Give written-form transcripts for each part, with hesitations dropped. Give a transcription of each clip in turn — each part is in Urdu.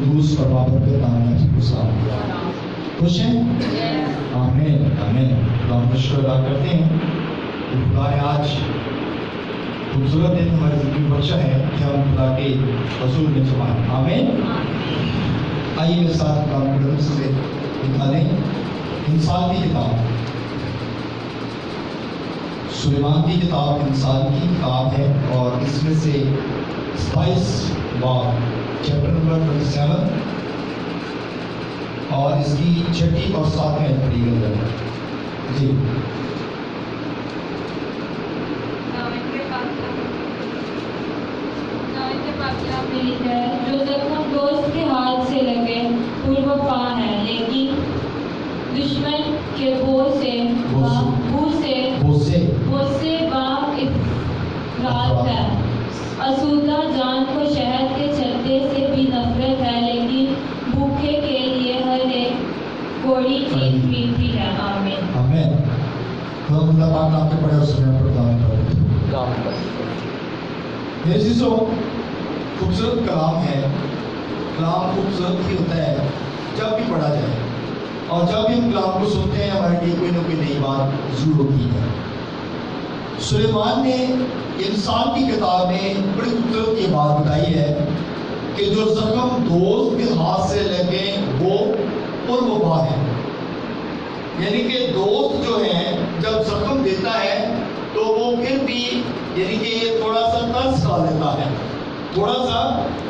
قدوس اور بابرکت نام میں آپ کو سلام۔ خوش ہیں؟ آمین آمین۔ ہم شکر ادا کرتے ہیں کہ خدا نے آج خوبصورت دن ہماری زندگی میں بخشا ہے کہ ہم خدا کے حضور میں جمع ہیں۔ آمین۔ آئیے میرے ساتھ کلام مقدس سے نکالیں انسان کی کتاب۔ سلیمان کی کتاب انسان کی کتاب ہے اور اس میں سے 22 باب چیپٹر نمبر 27 اور اس کی 6 اور 7 میں پڑھی گئی ہے۔ جی جو زخم دوست کے ہاتھ سے لگے پروفا ہے، لیکن دشمن کے بو سے افراد ہے۔ آسودہ جان کو شہد کے چھلکے سے بھی نفرت ہے، لیکن بھوکے کے لیے ہر ایک کوڑی چیز میٹھی ہے۔ آمین آمین۔ خدا خدا پاک آپ کے بڑے اور سنے پر دام کرے۔ میرے عزیزو، خوبصورت کلام ہے۔ کلام خوبصورت ہی ہوتا ہے جب بھی پڑھا جائے، اور جب بھی ہم کلام کو سنتے ہیں ہمارے لیے کوئی نہ کوئی نئی بات ضرور ہوتی ہے۔ سلیمان نے انسان کی کتاب میں بڑی خوبصورت یہ بات بتائی ہے کہ جو زخم دوست کے ہاتھ سے لگے وہ پروفا ہے، یعنی کہ دوست جو ہے جب زخم دیتا ہے تو وہ پھر بھی یعنی کہ یہ تھوڑا سا ترس کھا لیتا ہے، تھوڑا سا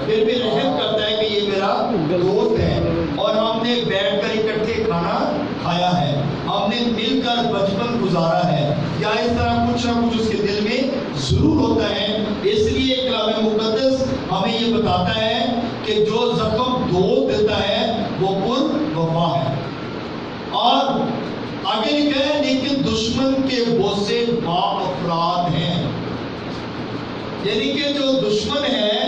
پھر بھی رحم کرتا ہے کہ یہ میرا دوست ہے اور ہم نے بیٹھ کر اکٹھے کھانا کھایا ہے، ہم نے مل کر بچپن گزارا ہے، یا اس طرح کچھ نہ کچھ اس کے دل میں ضرور ہوتا ہے۔ اس لیے کلام مقدس ہمیں یہ بتاتا ہے کہ جو زخم دوست دیتا ہے وہ پروفا ہے۔ اور آگے لکھا ہے لیکن دشمن کے بوسے افراد ہیں، یعنی کہ جو دشمن ہے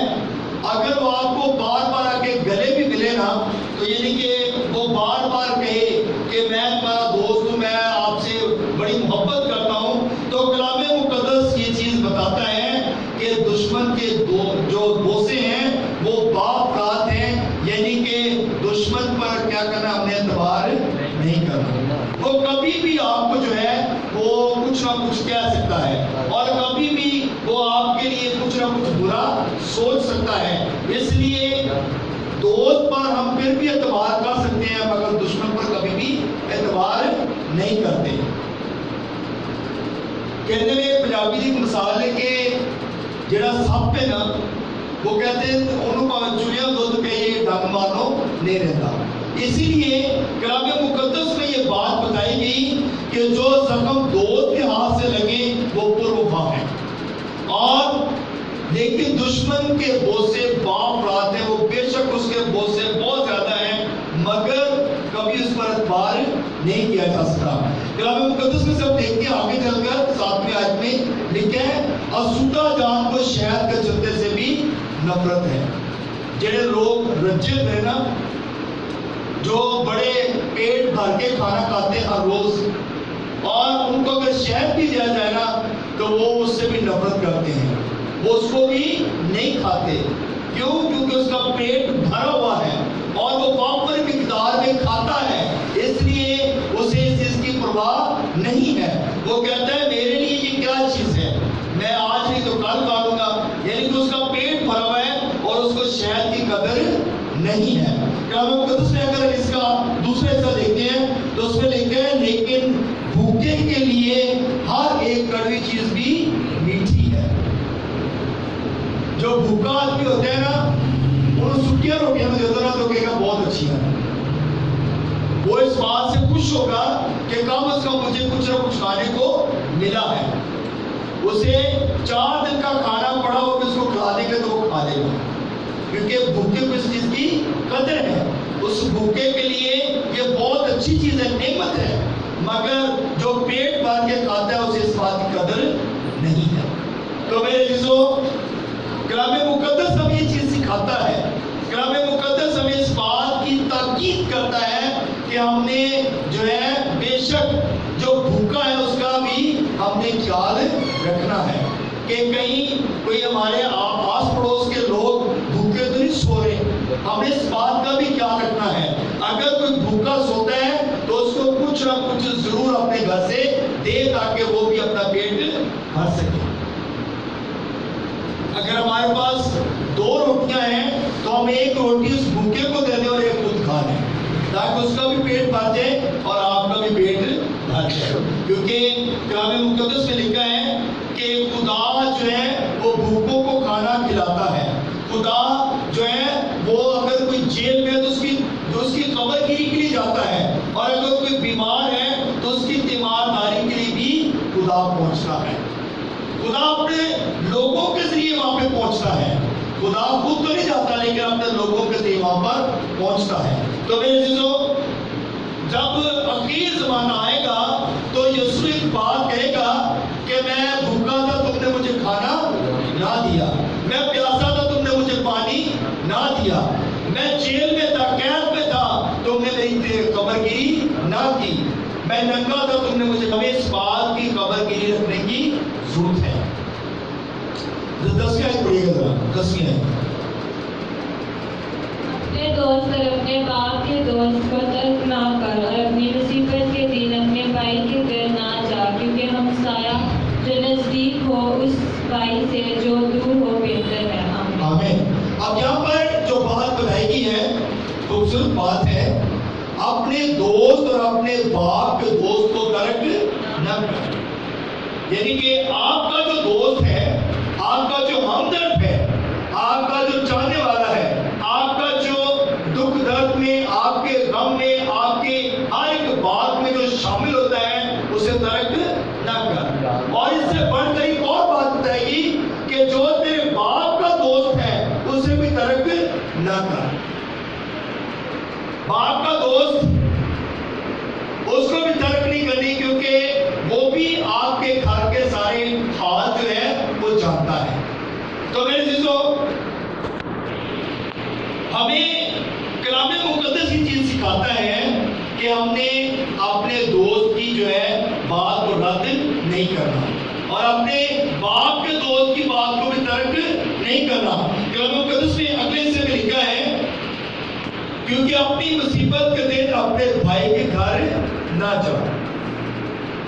اگر وہ آپ کو بار بار آ کے گلے بھی ملے نا تو یعنی کہ وہ بار بار کہے کہ میں تمہارا دوست ہوں، میں آپ سے بڑی محبت کرتا ہوں، تو کلام مقدس یہ چیز بتاتا ہے کہ دشمن کے جو بوسے ہیں وہ افراد ہیں، یعنی کہ دشمن پر کیا کرنا، ہم نے اعتبار نہیں کرنا۔ وہ کبھی بھی آپ کو جو ہے وہ کچھ نہ کچھ کہہ سکتا ہے اور کبھی بھی وہ آپ کے لیے کچھ نہ کچھ برا سوچ سکتا ہے، اس لیے دوست پر ہم پھر بھی اعتبار کر سکتے ہیں مگر دشمن پر کبھی بھی اعتبار نہیں کرتے۔ کہتے ہیں پنجابی کی مثال ہے کہ جڑا سپ ہے نا وہ کہتے ہیں انہوں کو چڑیا دودھ کہیے ڈنگ مارو نہیں رہتا۔ اسی لیے کلام مقدس میں یہ بات بتائی گئی کہ جو زخم دوست کے ہاتھ سے لگے وہ پروفا ہے، اور لیکن دشمن کے بوسے افراد ہیں، وہ بے شک اس کے بوسے بہت زیادہ ہیں مگر کبھی اس پر اعتبار نہیں کیا جا سکتا۔ کلام مقدس میں سب دیکھتے ہیں آگے چل کر 7ویں آیت میں لکھا ہے آسودہ جان کو شہد کے چلتے سے بھی نفرت ہے۔ جڑے لوگ رجت ہیں نا، جو بڑے پیٹ بھر کے کھانا کھاتے ہیں ہر روز، اور ان کو اگر شہد بھی دیا جائے نا تو وہ اس سے بھی نفرت کرتے ہیں، وہ اس کو بھی نہیں کھاتے۔ کیوں؟ کیونکہ اس کا پیٹ بھرا ہوا ہے اور وہ وافر مقدار میں کھاتا ہے، اس لیے اسے اس چیز کی پرواہ نہیں ہے۔ وہ کہتا ہے میرے لیے یہ کیا چیز ہے، میں آج نہیں تو کل کھا لوں گا، یعنی کہ اس کا پیٹ بھرا ہوا ہے اور اس کو شہد کی قدر نہیں ہے۔ کلام مقدس میں اگر اس کا دوسرا حصہ دیکھتے ہیں تو اس میں لکھا ہے لیکن بھوکے کے لیے ہر ایک کڑوی چیز بھی میٹھی ہے۔ جو بھوکا آدمی ہوتا ہے نا انہوں سکیاں روٹیاں میں دیتا نا تو کہے گا بہت اچھی ہے، وہ اس بات سے خوش ہوگا کہ کم از کم مجھے کچھ نہ کچھ کھانے کو ملا ہے۔ اسے 4 دن کا کھانا پڑا اور اس کو کھلا دے گا تو وہ کھا لے گا، کیونکہ بھوکے کو اس چیز کی قدر ہے۔ اس بھوکے کے لیے یہ بہت اچھی چیز ہے، نعمت ہے، مگر جو پیٹ بھر کے کھاتا ہے اسے اس بات کی قدر نہیں ہے۔ تو میرے عزیزو، کلام مقدس ہمیں یہ چیز سکھاتا ہے، کلام مقدس ہمیں اس بات کی تاکید کرتا ہے کہ ہم نے جو ہے بے شک جو بھوکا ہے اس کا بھی ہم نے خیال رکھنا ہے کہ کہیں کوئی ہمارے آس پڑوس کے لوگ بھوکے تو نہیں سو رہے، ہم نے اس بات نہ کچھ ضرور اپنے گھر سے دے تاکہ وہ بھی اپنا پیٹ بھر سکے۔ اگر ہمارے پاس 2 روٹیاں ہیں تو ہم 1 روٹی اس بھوکے کو دے دیں اور 1 خود کھا لیں تاکہ اس کا بھی پیٹ بھر جائے اور آپ کا بھی پیٹ بھر جائے، کیونکہ کلام مقدس میں لکھا ہے کہ خدا جو ہے وہ بھوکوں کو کھانا کھلاتا ہے۔ خدا جو ہے وہ اگر کوئی جیل میں ہے تو اس کی خبر گیری کے لیے جاتا ہے، اور اگر کوئی بیمار ہے تو اس کی تیمارداری کے لیے بھی خدا پہنچتا ہے۔ خدا اپنے لوگوں کے ذریعے وہاں پہ پہنچتا ہے۔ خدا خود تو نہیں جاتا لیکن اپنے لوگوں کے ذریعے وہاں پر پہنچتا ہے۔ تو میرے عزیزو، جب اخیر زمانہ آئے گا تو یسوع ایک بات کہے گا کہ میں بھوکا تھا تم نے مجھے کھانا نہ دیا، میں پیاسا تھا تم نے مجھے پانی نہ دیا، میں جیل میں تھا، قید میں تھا، تم نے میری خبر گیری نہ کی، میں ننگا تھا تم نے مجھے۔ ہمیں اس بات کی خبر گیری رکھنے کی ضرورت ہے۔ 10ویں آیت پڑھیے گا ذرا، 10ویں آیت۔ اپنے دوست اور اپنے باپ کے دوست کو ترک نہ کر اور اپنی مصیبت کے دن اپنے بھائی کے گھر نہ جا، کیونکہ ہمسایہ جو نزدیک ہو اس بھائی سے جو دور ہو بہتر ہے۔ آمین۔ اب یہاں پر جو بات بتائی گئی ہے خوبصورت بات ہے، اپنے دوست اور اپنے باپ کے دوست کو ترک نہ کر، یعنی کہ آپ کا جو دوست ہے، آپ کا جو ہمدرد ہے، آپ کا جو چاہنے والا ہے، آپ کا جو دکھ درد میں، آپ کے غم میں، آپ کے ہر ایک بات میں جو شامل ہوتا ہے اسے ترک نہ کر۔ اور اس سے بڑھ کر ایک اور بات بتائے گی کہ جو تیرے باپ کا دوست ہے اسے بھی ترک نہ کر۔ باپ کا دوست اس کو بھی ترک نہیں کرنی، کیونکہ وہ بھی آپ کے گھر کے سارے حال جو ہے وہ جانتا ہے۔ تو میرے عزیزو، ہمیں کلام مقدس یہ چیز سکھاتا ہے کہ ہم نے اپنے دوست کی جو ہے بات کو رد نہیں کرنا اور اپنے باپ کے دوست کی بات کو بھی ترک نہیں کرنا۔ کلام مقدس میں اگلے حصے میں لکھا ہے، کیونکہ اپنی مصیبت کے دن اپنے بھائی کے گھر نہ جا۔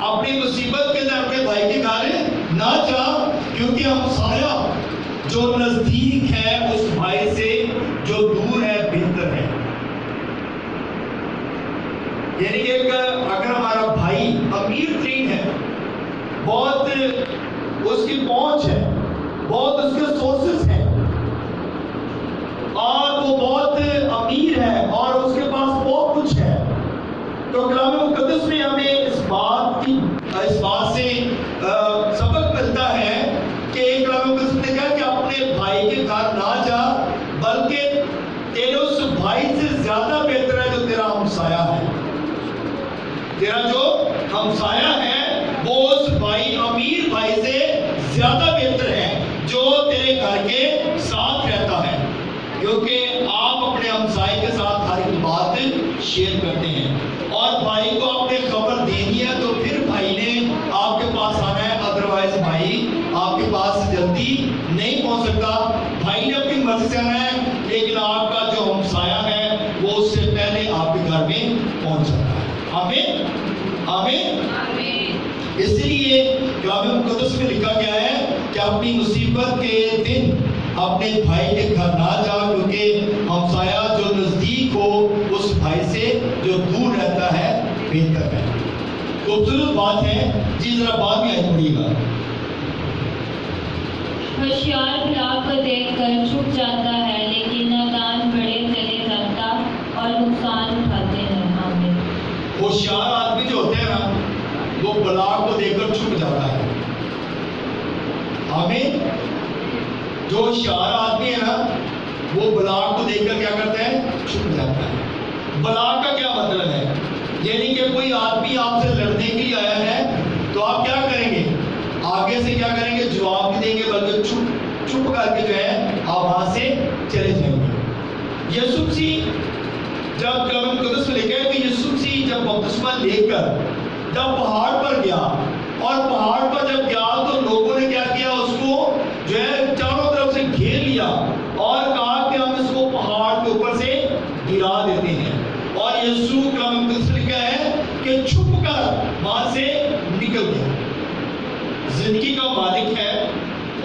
اپنی مصیبت کے دن اپنے بھائی کے گھر نہ جا، کیونکہ ہمسایہ جو نزدیک ہے اس بھائی سے جو دور ہے بہتر ہے۔ یعنی کہ اگر ہمارا بھائی امیر ترین ہے، بہت اس کی پہنچ ہے، بہت اس کے سورسز ہیں اور وہ بہت امیر ہے اور اس کے پاس بہت کچھ ہے، تو کلام مقدس میں ہمیں اس بات سے سبق ملتا ہے کہ کلام مقدس نے کہا کہ اپنے بھائی کے گھر نہ جا، بلکہ تیرے اس بھائی سے زیادہ بہتر ہے جو تیرا ہمسایہ ہے۔ تیرا جو ہمسایہ ہے وہ اس بھائی، امیر بھائی سے زیادہ بہتر ہے جو تیرے گھر کے ساتھ رہتا ہے، کیونکہ آپ اپنے ہمسائے کے ساتھ ہر ایک بات شیئر کرتے ہیں، اور بھائی کو اپنے خبر دینی ہے تو پھر بھائی نے آپ کے پاس آنا ہے، ادروائز بھائی آپ کے پاس جلدی نہیں پہنچ سکتا۔ بھائی نے اپنی مرضی سے آنا ہے، لیکن آپ کا جو ہمسایہ ہے وہ اس سے پہلے آپ کے گھر میں پہنچ سکتا ہے۔ آمین، آمین، آمین۔ اس لیے کلام مقدس میں لکھا گیا ہے کہ اپنی مصیبت کے دن اپنے بھائی کے گھر نہ جا، کیونکہ ہمسایہ جو نزدیک ہو اس بھائی سے جو دور رہتا ہے بہتر ہے۔ خوبصورت بات ہے جی، ذرا بعد میں آیت پڑھیے گا۔ ہوشیار بلا کو دیکھ کر چھپ جاتا ہے، لیکن نادان بڑے چلے جاتا اور نقصان اٹھاتے ہیں۔ آمین۔ ہوشیار آدمی جو ہوتے ہیں نا وہ بلا کو دیکھ کر چھپ جاتا ہے۔ آمین۔ جو ہوشیار آدمی ہے نا وہ بلا کو دیکھ کر کیا کرتا ہے؟ چھپ جاتا ہے۔ بلا کا کیا مطلب ہے؟ یعنی کہ کوئی آدمی آپ سے لڑنے کے لیے آیا ہے تو آپ کیا کریں گے؟ آگے سے کیا کریں گے؟ جواب نہیں دیں گے، بلکہ چھپ کر کے جو ہے آپ وہاں سے چلے جائیں گے۔ یسوع مسیح جب کلام مقدس میں لکھا ہے کہ یسوع مسیح جب بپتسمہ لے کر جب پہاڑ پر گیا، اور پہاڑ پر جب گیا تو لوگوں نے کیا کیا؟ اس کو جو ہے چاروں طرف سے گھیر لیا اور کہا کہ ہم اس کو پہاڑ کے اوپر سے گرا دیتے ہیں۔ اور یسوع کلام مقدس میں لکھا ہے کہ چھپ کر وہاں سے نکل گیا. زندگی کا مالک ہے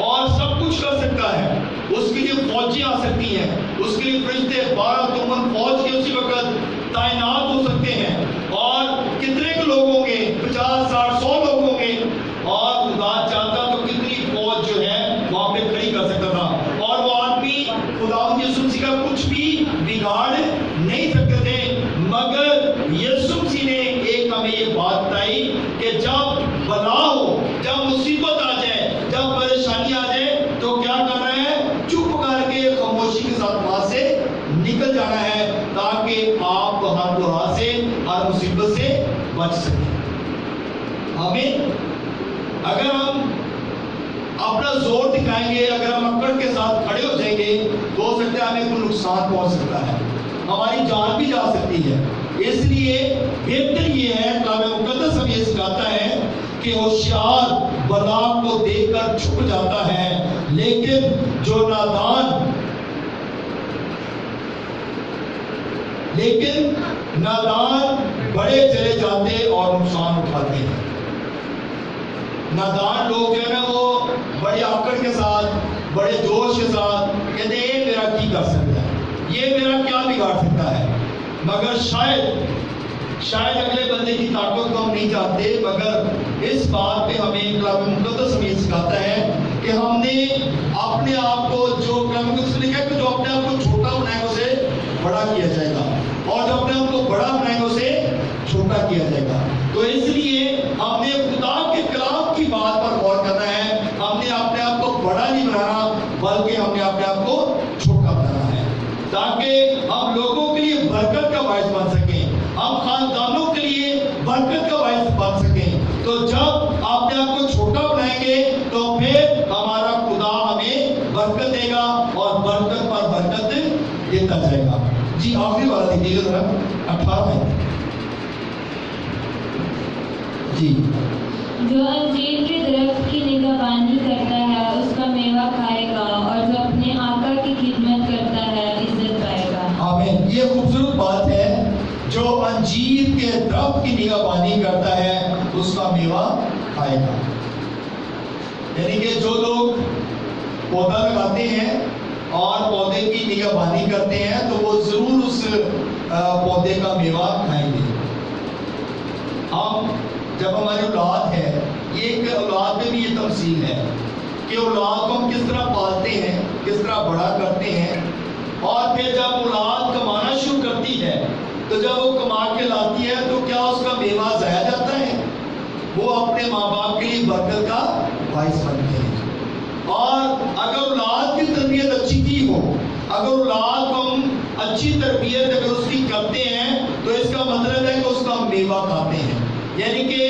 اور سب کچھ کر سکتا ہے. اس کے لیے فوجیں آ سکتی ہیں, اس کے لیے فرشتے 12 تمن فوج کے اسی وقت تعینات ہو سکتے ہیں, اور کتنے کے لوگ ہوں گے, 50 60 100 لوگ ہوں گے, اور خدا چاہتا تو کتنی فوج جو ہے وہاں پہ کھڑی کر سکتا تھا, اور وہ آدمی خدا یسوع مسیح کا کچھ بھی بگاڑ نہیں سکتے تھے. مگر یسوع مسیح نے ایک ہمیں یہ بات بتائی کہ جب بلا ہو, جب مصیبت آ جائے, جب پریشانی آ جائے, تو کیا کرنا ہے؟ چپ کر کے خاموشی کے ساتھ وہاں سے نکل جانا ہے, تاکہ آپ ہر برا سے, ہر مصیبت سے بچ سکیں. آمین. اگر ہم اپنا زور دکھائیں گے, اگر ہم اکڑ کے ساتھ کھڑے ہو جائیں گے, تو ہو سکتا ہے ہمیں کوئی نقصان پہنچ سکتا ہے, ہماری جان بھی جا سکتی ہے. اس لیے بہتر یہ ہے, کلام مقدس ہمیں یہ سکھاتا ہے کہ ہوشیار بلا کو دیکھ کر چھپ جاتا ہے, لیکن جو نادان بڑے چلے جاتے اور نقصان اٹھاتے ہیں. نادان لوگ جو ہے نا, وہ بڑے آکڑ کے ساتھ, بڑے جوش کے ساتھ کہتے ہیں یہ میرا کی کر سکتا ہے, یہ میرا کیا بگاڑ سکتا ہے. مگر شاید اگلے بندے کی طاقت کو ہم نہیں جانتے, مگر اس بات پہ ہمیں کلام مقدس ہمیں سکھاتا ہے کہ ہم نے اپنے آپ کو, جو کلام مقدس نے کہا کہ جو اپنے آپ کو چھوٹا بنائے گا اسے بڑا کیا جائے گا, اور جو اپنے آپ کو بڑا بنائے گا اسے چھوٹا کیا جائے گا. تو اس لیے ہم نے خدا کے کلام کی بات پر غور کرنا ہے. ہم نے اپنے آپ کو بڑا نہیں بنانا, بلکہ ہم نے اپنے آپ کو چھوٹا بنانا ہے, تاکہ ہم لوگوں کے لیے برکت کا باعث بن سکیں, ہم خاندانوں کے لیے برکت کا باعث بن سکیں. تو جب آپ نے آپ کو چھوٹا بنائیں گے, تو پھر ہمارا خدا ہمیں برکت دے گا, اور برکت پر برکت دیتا جائے گا. جی آخری والا دیکھیے گا ذرا, 18 میں. جی, جو انجیر کے درخت کی نگہبانی کرتا ہے اس کا میوہ کھائے گا, اور جو اپنے آقا کی خدمت کرتا ہے عزت پائے گا. آمین. یہ خوبصورت بات ہے, جو انجیر کے درخت کی نگہبانی کرتا ہے اس کا میوہ کھائے گا. یعنی کہ جو لوگ پودا لگاتے ہیں اور پودے کی نگہبانی کرتے ہیں, تو وہ ضرور اس پودے کا میوہ کھائیں گے. ہم جب ہماری اولاد ہے, یہ ایک اولاد میں بھی یہ تمثیل ہے کہ اولاد کو ہم کس طرح پالتے ہیں, کس طرح بڑا کرتے ہیں, اور پھر جب اولاد کمانا شروع کرتی ہے, تو جب وہ کما کے لاتی ہے, تو کیا اس کا میوہ ضائع جاتا ہے؟ وہ اپنے ماں باپ کے لیے برکت کا باعث بنتے ہیں. اور اگر اولاد کی تربیت اچھی کی ہو, اگر اولاد کو ہم اچھی تربیت اگر اس کی کرتے ہیں, تو اس کا مطلب ہے کہ اس کا میوہ کھاتے ہیں. یعنی کہ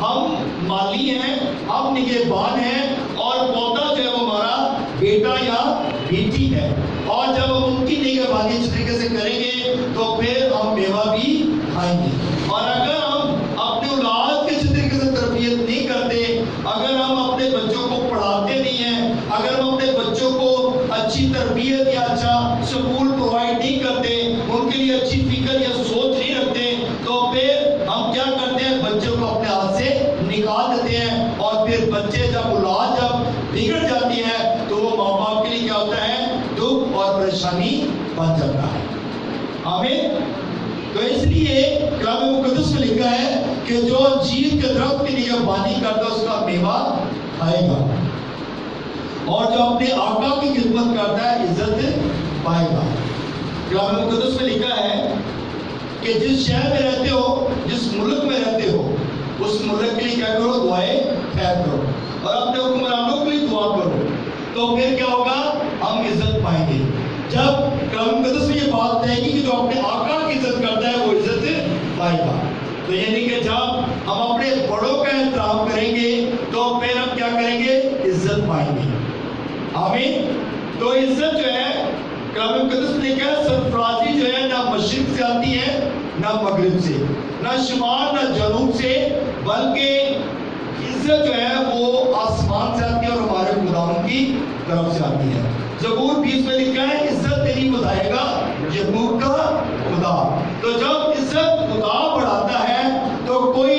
ہم مالی ہیں, ہم نگہبان ہیں, اور پودا جو ہے وہ ہمارا بیٹا یا بیٹی ہے, اور جب ہم ان کی نگہبانی اس طریقے سے کریں گے, تو پھر ہم میوہ بھی کھائیں گے. اور اگر ہم اپنے اولاد کے اس طریقے سے تربیت نہیں کرتے, اگر ہم اپنے بچوں کو پڑھاتے نہیں ہیں, اگر ہم اپنے بچوں کو اچھی تربیت یا اچھا سکول پرووائڈ نہیں کرتے, ان کے لیے اچھی فکر یا سوچ نہیں رکھتے, تو پھر ہم کیا کرتے ہیں, بچوں کو اپنے ہاتھ سے نکال دیتے ہیں. اور پھر بچے جب اولاد جب بگڑ جاتی ہے, تو وہ ماں باپ کے لیے کیا ہوتا ہے, دکھ اور پریشانی بن جاتا ہے. آمین. تو اس لیے کلام مقدس میں لکھا ہے کہ جو انجیر کے درخت کی نگہبانی کرتا ہے اس کا میوہ کھائے گا, اور جو اپنے آقا کی خدمت کرتا ہے عزت پائے گا. کلام مقدس میں لکھا ہے کہ جس شہر میں رہتے ہو, جس ملک میں رہتے ہو, اس ملک کے لیے کیا کرو, دعائیں خیر کرو, اور اپنے حکمرانوں کے لیے دعا کرو, تو پھر کیا ہوگا, ہم عزت پائیں گے. جب کلام مقدس میں یہ بات ہے کہ جو اپنے آقا کی عزت کرتا ہے وہ عزت پائے گا. تو یعنی کہ جب ہم اپنے بڑوں کا احترام کریں گے, تو پھر ہم کیا کریں گے, عزت پائیں گے. آمین. تو عزت جو ہے کلام مقدس نے کہا, سرفرازی جو ہے نہ مشرق سے آتی ہے نہ مغرب سے, نہ شمال نہ جنوب سے, بلکہ عزت جو ہے وہ آسمان سے آتی ہے اور ہمارے خداوند کی طرف سے آتی ہے. زبور 20 میں لکھا ہے, عزت تیری بتائے گا یعقوب کا خدا. تو جب عزت خدا بڑھاتا ہے, تو کوئی